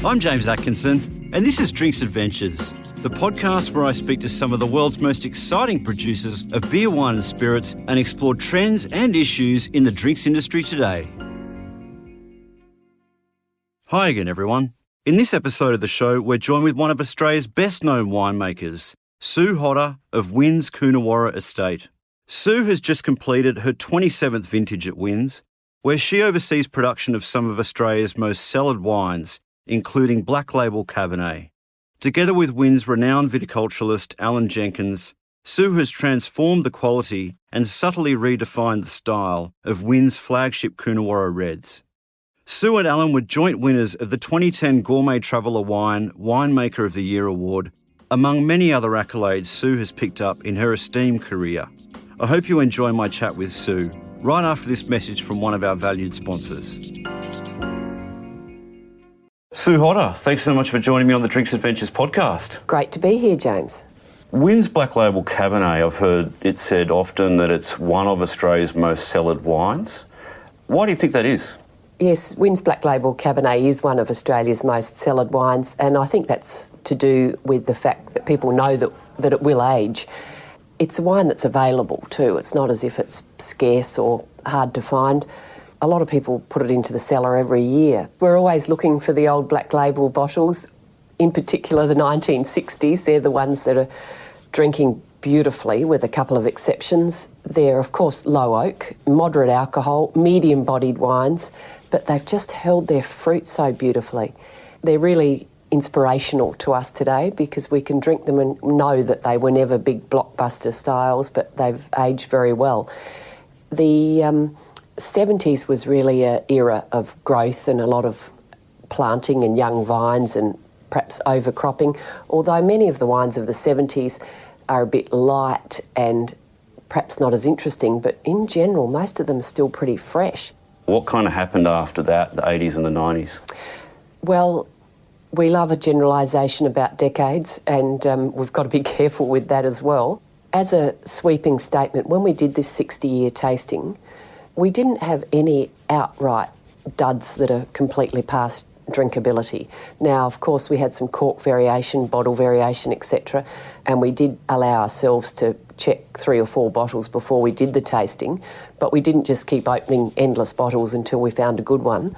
I'm James Atkinson, and this is Drinks Adventures, the podcast where I speak to some of the world's most exciting producers of beer, wine and spirits and explore trends and issues in the drinks industry today. Hi again, everyone. In this episode of the show, we're joined with one of Australia's best-known winemakers, Sue Hodder of Wynns Coonawarra Estate. Sue has just completed her 27th vintage at Wynns, where she oversees production of some of Australia's most cellared wines, including Black Label Cabernet. Together with Wynns' renowned viticulturist Alan Jenkins, Sue has transformed the quality and subtly redefined the style of Wynns' flagship Coonawarra Reds. Sue and Alan were joint winners of the 2010 Gourmet Traveller Winemaker of the Year award, among many other accolades Sue has picked up in her esteemed career. I hope you enjoy my chat with Sue, right after this message from one of our valued sponsors. Sue Hodder, thanks so much for joining me on the Drinks Adventures podcast. Great to be here, James. Wynns Black Label Cabernet, I've heard it said often that it's one of Australia's most cellared wines. Why do you think that is? Yes, Wynns Black Label Cabernet is one of Australia's most cellared wines, and I think that's to do with the fact that people know that it will age. It's a wine that's available too. It's not as if it's scarce or hard to find. A lot of people put it into the cellar every year. We're always looking for the old Black Label bottles, in particular the 1960s. They're the ones that are drinking beautifully, with a couple of exceptions. They're, of course, low oak, moderate alcohol, medium-bodied wines, but they've just held their fruit so beautifully. They're really inspirational to us today because we can drink them and know that they were never big blockbuster styles, but they've aged very well. The 70s was really an era of growth and a lot of planting and young vines and perhaps overcropping, although many of the wines of the 70s are a bit light and perhaps not as interesting, but in general, most of them are still pretty fresh. What kind of happened after that, the 80s and the 90s? Well, we love a generalisation about decades, and we've got to be careful with that as well. As a sweeping statement, when we did this 60-year tasting, we didn't have any outright duds that are completely past drinkability. Now, of course, we had some cork variation, bottle variation, etc., and we did allow ourselves to check 3 or 4 bottles before we did the tasting, but we didn't just keep opening endless bottles until we found a good one.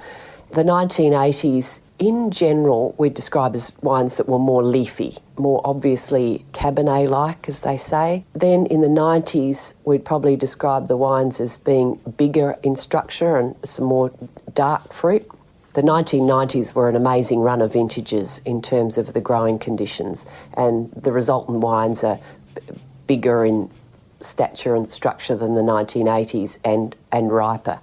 The 1980s, in general, we'd describe as wines that were more leafy, more obviously Cabernet-like, as they say. Then in the 90s, we'd probably describe the wines as being bigger in structure and some more dark fruit. The 1990s were an amazing run of vintages in terms of the growing conditions, and the resultant wines are bigger in stature and structure than the 1980s and riper.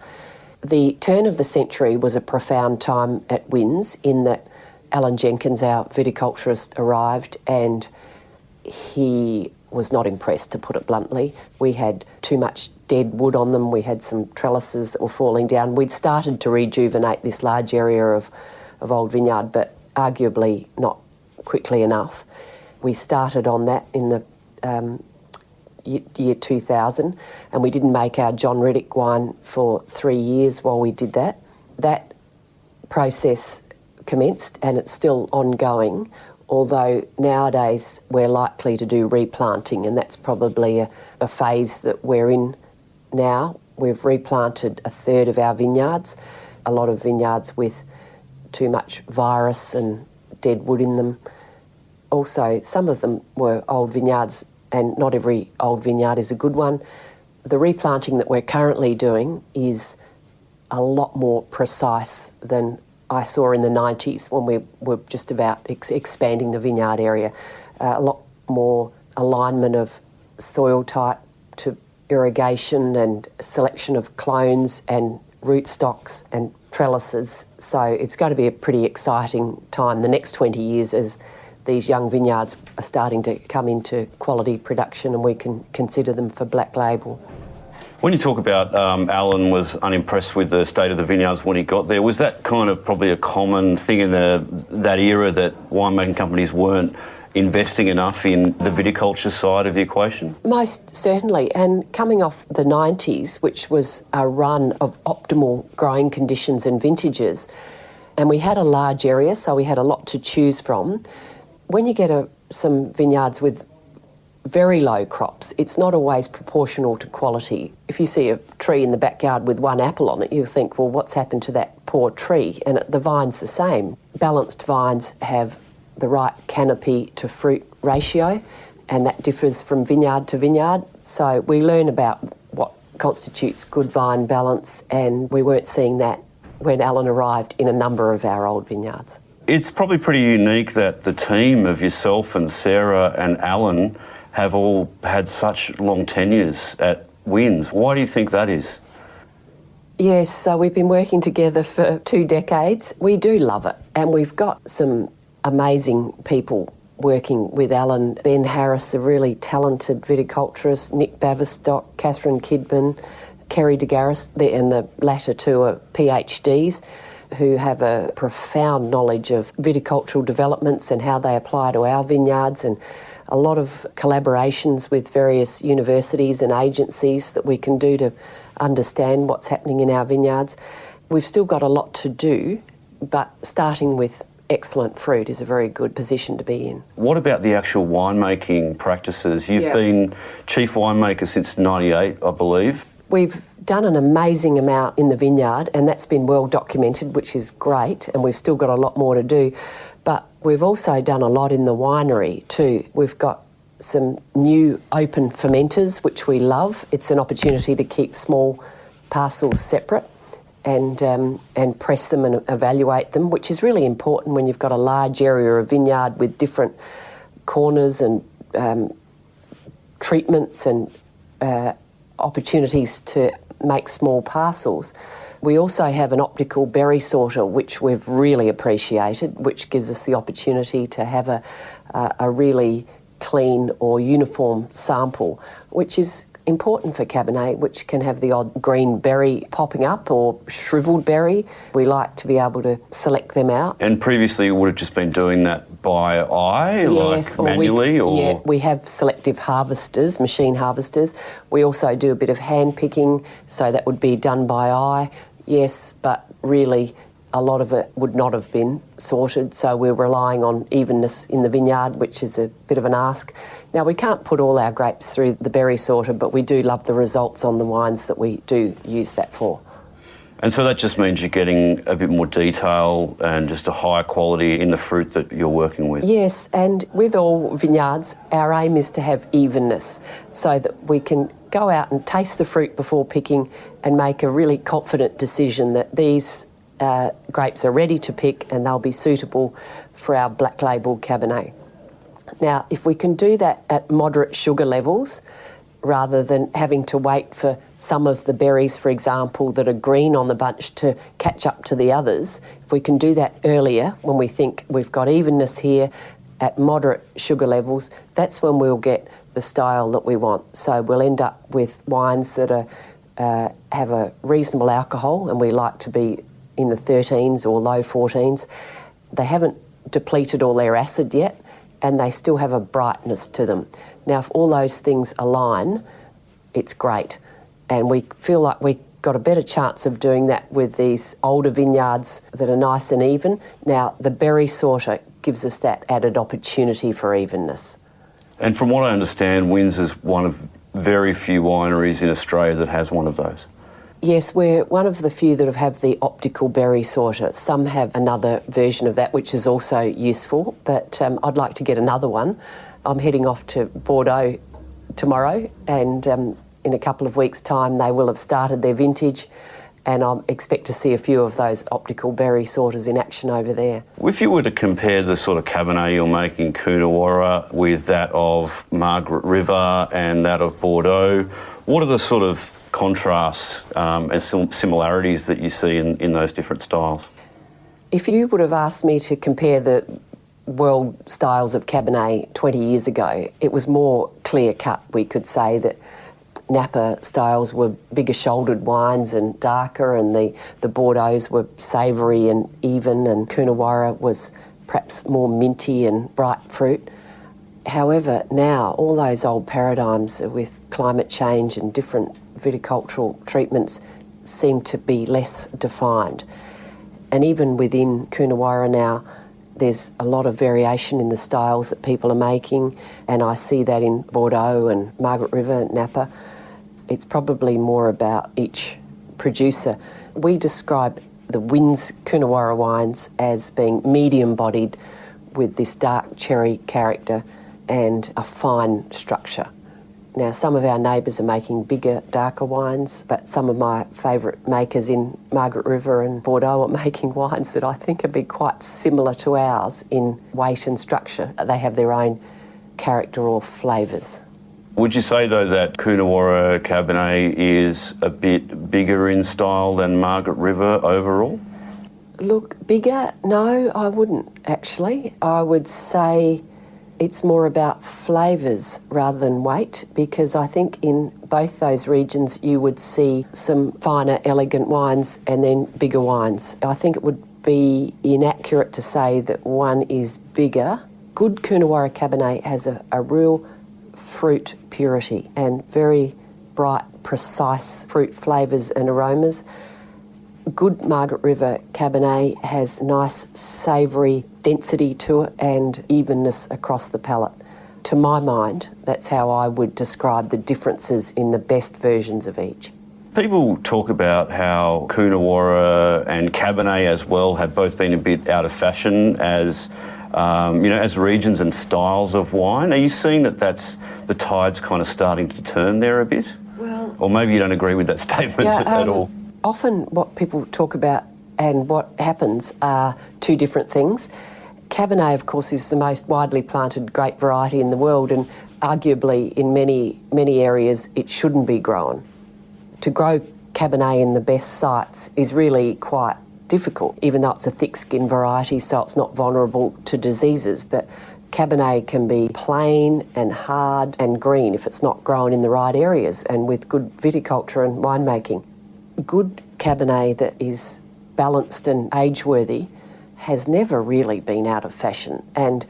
The turn of the century was a profound time at Wynns in that Alan Jenkins, our viticulturist, arrived and he was not impressed, to put it bluntly. We had too much dead wood on them. We had some trellises that were falling down. We'd started to rejuvenate this large area of old vineyard, but arguably not quickly enough. We started on that in the year 2000, and we didn't make our John Riddoch wine for 3 years while we did that. That process commenced and it's still ongoing, although nowadays we're likely to do replanting, and that's probably a phase that we're in now. We've replanted 1/3 of our vineyards, a lot of vineyards with too much virus and dead wood in them. Also, some of them were old vineyards, and not every old vineyard is a good one. The replanting that we're currently doing is a lot more precise than I saw in the 90s when we were just about expanding the vineyard area. A lot more alignment of soil type to irrigation and selection of clones and rootstocks and trellises. So it's going to be a pretty exciting time the next 20 years as these young vineyards are starting to come into quality production and we can consider them for Black Label. When you talk about Alan was unimpressed with the state of the vineyards when he got there, was that kind of probably a common thing in that era, that winemaking companies weren't investing enough in the viticulture side of the equation? Most certainly, and coming off the 90s, which was a run of optimal growing conditions and vintages, And we had a large area, so we had a lot to choose from. When you get some vineyards with very low crops, it's not always proportional to quality. If you see a tree in the backyard with one apple on it, you think, well, what's happened to that poor tree? And the vine's the same. Balanced vines have the right canopy to fruit ratio, and that differs from vineyard to vineyard. So we learn about what constitutes good vine balance, and we weren't seeing that when Alan arrived in a number of our old vineyards. It's probably pretty unique that the team of yourself and Sarah and Alan have all had such long tenures at Wynns. Why do you think that is? Yes, so we've been working together for 2 decades. We do love it, and we've got some amazing people working with Alan. Ben Harris, a really talented viticulturist, Nick Bavistock, Catherine Kidman, Kerry DeGarris, and the latter two are PhDs who have a profound knowledge of viticultural developments and how they apply to our vineyards, and a lot of collaborations with various universities and agencies that we can do to understand what's happening in our vineyards. We've still got a lot to do, but starting with excellent fruit is a very good position to be in. What about the actual winemaking practices? You've been chief winemaker since '98, I believe. We've done an amazing amount in the vineyard, and that's been well documented, which is great, and we've still got a lot more to do. But we've also done a lot in the winery too. We've got some new open fermenters, which we love. It's an opportunity to keep small parcels separate and press them and evaluate them, which is really important when you've got a large area of vineyard with different corners and treatments and opportunities to make small parcels. We also have an optical berry sorter, which we've really appreciated, which gives us the opportunity to have a really clean or uniform sample, which is important for Cabernet, which can have the odd green berry popping up or shrivelled berry. We like to be able to select them out. And previously you would have just been doing that by eye, yes, like manually? Yeah, we have selective harvesters, machine harvesters. We also do a bit of hand picking, so that would be done by eye, yes, but really a lot of it would not have been sorted, so we're relying on evenness in the vineyard, which is a bit of an ask. Now, we can't put all our grapes through the berry sorter, but we do love the results on the wines that we do use that for. And so that just means you're getting a bit more detail and just a higher quality in the fruit that you're working with. Yes, and with all vineyards, our aim is to have evenness so that we can go out and taste the fruit before picking and make a really confident decision that these grapes are ready to pick and they'll be suitable for our Black Label Cabernet. Now, if we can do that at moderate sugar levels, rather than having to wait for some of the berries, for example, that are green on the bunch to catch up to the others, if we can do that earlier when we think we've got evenness here at moderate sugar levels, that's when we'll get the style that we want. So we'll end up with wines that have a reasonable alcohol, and we like to be in the 13s or low 14s. They haven't depleted all their acid yet, and they still have a brightness to them. Now, if all those things align, it's great. And we feel like we got a better chance of doing that with these older vineyards that are nice and even. Now, the berry sorter gives us that added opportunity for evenness. And from what I understand, Wynns is one of very few wineries in Australia that has one of those. Yes, we're one of the few that have the optical berry sorter. Some have another version of that, which is also useful, but I'd like to get another one. I'm heading off to Bordeaux tomorrow, and in a couple of weeks' time they will have started their vintage, and I expect to see a few of those optical berry sorters in action over there. If you were to compare the sort of Cabernet you're making Coonawarra with that of Margaret River and that of Bordeaux, what are the sort of contrasts and similarities that you see in those different styles? If you would have asked me to compare the world styles of Cabernet 20 years ago, it was more clear-cut. We could say that Napa styles were bigger shouldered wines and darker, and the Bordeaux's were savoury and even, and Coonawarra was perhaps more minty and bright fruit. However, now all those old paradigms with climate change and different viticultural treatments seem to be less defined. And even within Coonawarra now, there's a lot of variation in the styles that people are making, and I see that in Bordeaux and Margaret River, Napa. It's probably more about each producer. We describe the Wynns Coonawarra wines as being medium-bodied with this dark cherry character and a fine structure. Now, some of our neighbours are making bigger, darker wines, but some of my favourite makers in Margaret River and Bordeaux are making wines that I think would be quite similar to ours in weight and structure. They have their own character or flavours. Would you say, though, that Coonawarra Cabernet is a bit bigger in style than Margaret River overall? Look, bigger? No, I wouldn't, actually. I would say it's more about flavours rather than weight, because I think in both those regions you would see some finer, elegant wines and then bigger wines. I think it would be inaccurate to say that one is bigger. Good Coonawarra Cabernet has a real fruit purity and very bright, precise fruit flavours and aromas. Good Margaret River Cabernet has nice savoury density to it and evenness across the palate. To my mind, that's how I would describe the differences in the best versions of each. People talk about how Coonawarra and Cabernet as well have both been a bit out of fashion as as regions and styles of wine. Are you seeing that that's the tide's kind of starting to turn there a bit? Well, or maybe you don't agree with that statement at all? Often what people talk about and what happens are two different things. Cabernet, of course, is the most widely planted grape variety in the world, and arguably in many areas it shouldn't be grown. To grow Cabernet in the best sites is really quite difficult, even though it's a thick-skinned variety, so it's not vulnerable to diseases. But Cabernet can be plain and hard and green if it's not grown in the right areas and with good viticulture and winemaking. Good Cabernet that is balanced and age-worthy has never really been out of fashion. And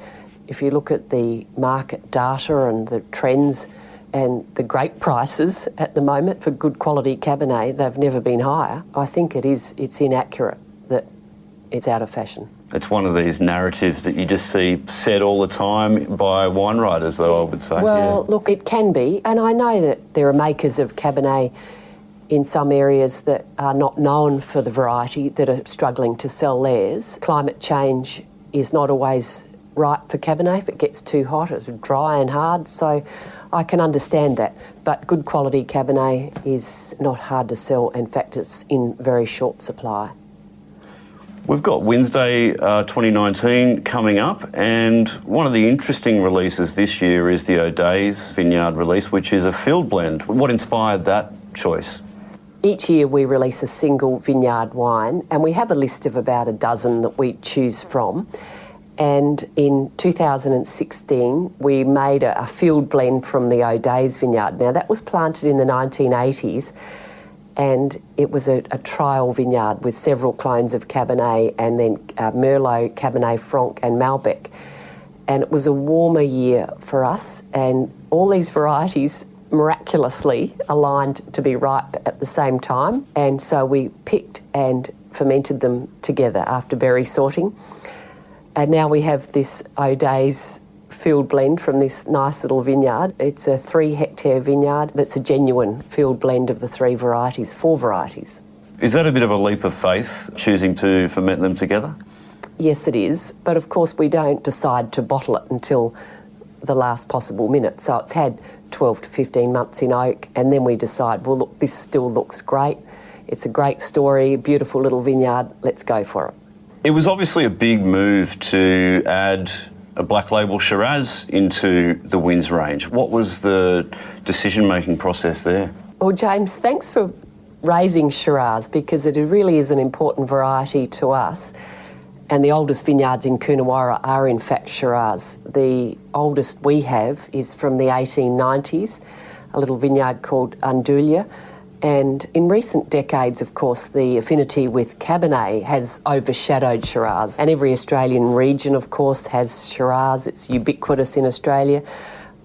if you look at the market data and the trends and the grape prices at the moment for good quality Cabernet, they've never been higher. I think it's inaccurate that it's out of fashion. It's one of these narratives that you just see said all the time by wine writers, though, I would say. Well, look, it can be. And I know that there are makers of Cabernet in some areas that are not known for the variety that are struggling to sell theirs. Climate change is not always right for Cabernet. If it gets too hot, it's dry and hard. So I can understand that. But good quality Cabernet is not hard to sell. In fact, it's in very short supply. We've got Wednesday 2019 coming up, and one of the interesting releases this year is the Odays Vineyard release, which is a field blend. What inspired that choice? Each year we release a single vineyard wine, and we have a list of about a dozen that we choose from. And in 2016, we made a field blend from the Odays Vineyard. Now, that was planted in the 1980s, and it was a trial vineyard with several clones of Cabernet and then Merlot, Cabernet Franc and Malbec. And it was a warmer year for us, and all these varieties miraculously aligned to be ripe at the same time. And so we picked and fermented them together after berry sorting. And now we have this Odays field blend from this nice little vineyard. It's a 3-hectare vineyard that's a genuine field blend of the 4 varieties. Is that a bit of a leap of faith, choosing to ferment them together? Yes, it is. But of course we don't decide to bottle it until the last possible minute. So it's had 12 to 15 months in oak, and then we decide, well, look, this still looks great. It's a great story, beautiful little vineyard, let's go for it. It was obviously a big move to add a Black Label Shiraz into the Wynns range. What was the decision-making process there? Well, James, thanks for raising Shiraz, because it really is an important variety to us. And the oldest vineyards in Coonawarra are in fact Shiraz. The oldest we have is from the 1890s, a little vineyard called Andulia. And in recent decades, of course, the affinity with Cabernet has overshadowed Shiraz. And every Australian region, of course, has Shiraz. It's ubiquitous in Australia.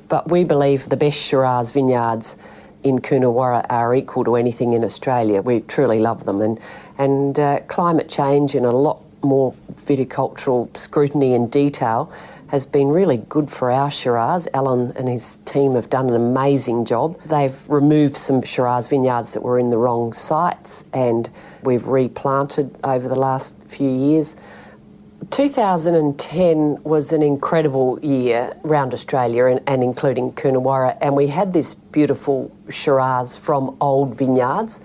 But we believe the best Shiraz vineyards in Coonawarra are equal to anything in Australia. We truly love them. And climate change and a lot more viticultural scrutiny and detail has been really good for our Shiraz. Alan and his team have done an amazing job. They've removed some Shiraz vineyards that were in the wrong sites, and we've replanted over the last few years. 2010 was an incredible year around Australia and including Coonawarra, and we had this beautiful Shiraz from old vineyards.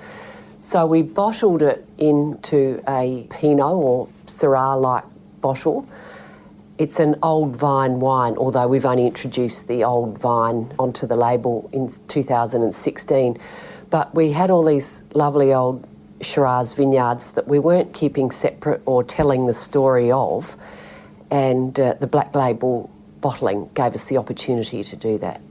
So we bottled it into a Pinot or Syrah-like bottle. It's an old vine wine, although we've only introduced the old vine onto the label in 2016. But we had all these lovely old Shiraz vineyards that we weren't keeping separate or telling the story of, and the Black Label bottling gave us the opportunity to do that.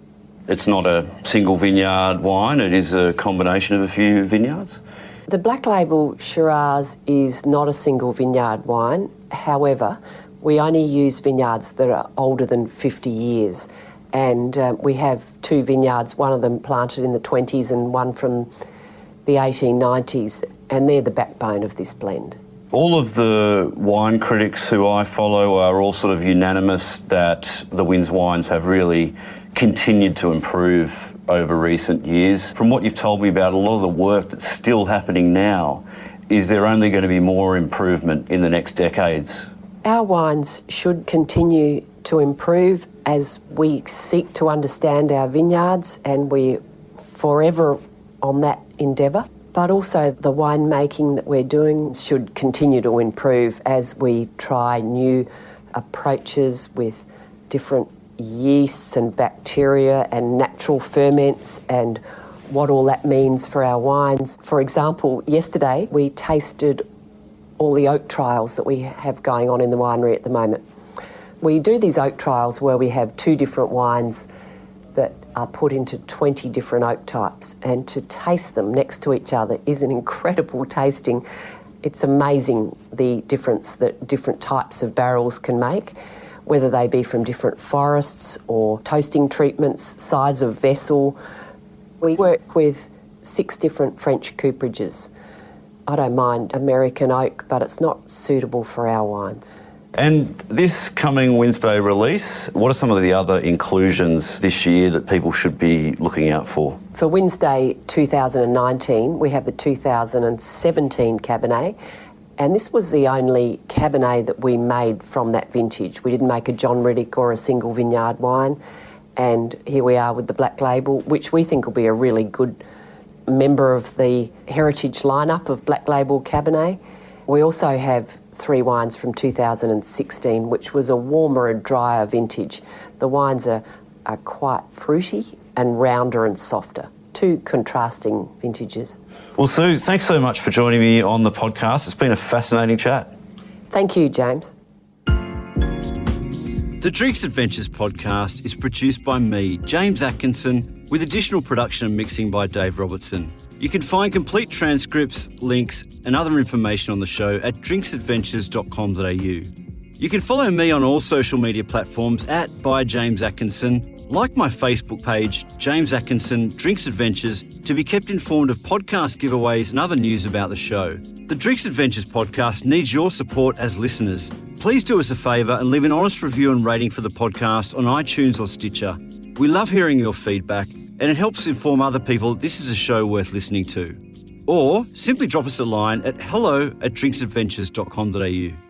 It's not a single vineyard wine, it is a combination of a few vineyards? The Black Label Shiraz is not a single vineyard wine. However, we only use vineyards that are older than 50 years. And we have two vineyards, one of them planted in the 20s and one from the 1890s, and they're the backbone of this blend. All of the wine critics who I follow are all sort of unanimous that the Wynns wines have really continued to improve over recent years. From what you've told me about a lot of the work that's still happening now, is there only going to be more improvement in the next decades? Our wines should continue to improve as we seek to understand our vineyards, and we're forever on that endeavour. But also the winemaking that we're doing should continue to improve as we try new approaches with different yeasts and bacteria and natural ferments and what all that means for our wines. For example, yesterday we tasted all the oak trials that we have going on in the winery at the moment. We do these oak trials where we have two different wines that are put into 20 different oak types, and to taste them next to each other is an incredible tasting. It's amazing the difference that different types of barrels can make, whether they be from different forests or toasting treatments, size of vessel. We work with 6 different French cooperages. I don't mind American oak, but it's not suitable for our wines. And this coming Wednesday release, what are some of the other inclusions this year that people should be looking out for? For Wednesday 2019, we have the 2017 Cabernet, and this was the only Cabernet that we made from that vintage. We didn't make a John Riddoch or a single vineyard wine, and here we are with the Black Label, which we think will be a really good member of the heritage lineup of Black Label Cabernet. We also have 3 wines from 2016, which was a warmer and drier vintage. The wines are quite fruity and rounder and softer. 2 contrasting vintages. Well, Sue, thanks so much for joining me on the podcast. It's been a fascinating chat. Thank you, James. The Drinks Adventures podcast is produced by me, James Atkinson, with additional production and mixing by Dave Robertson. You can find complete transcripts, links and other information on the show at drinksadventures.com.au. You can follow me on all social media platforms at by James Atkinson, like my Facebook page, James Atkinson Drinks Adventures, to be kept informed of podcast giveaways and other news about the show. The Drinks Adventures podcast needs your support as listeners. Please do us a favour and leave an honest review and rating for the podcast on iTunes or Stitcher. We love hearing your feedback, and it helps inform other people this is a show worth listening to. Or simply drop us a line at hello@drinksadventures.com.au.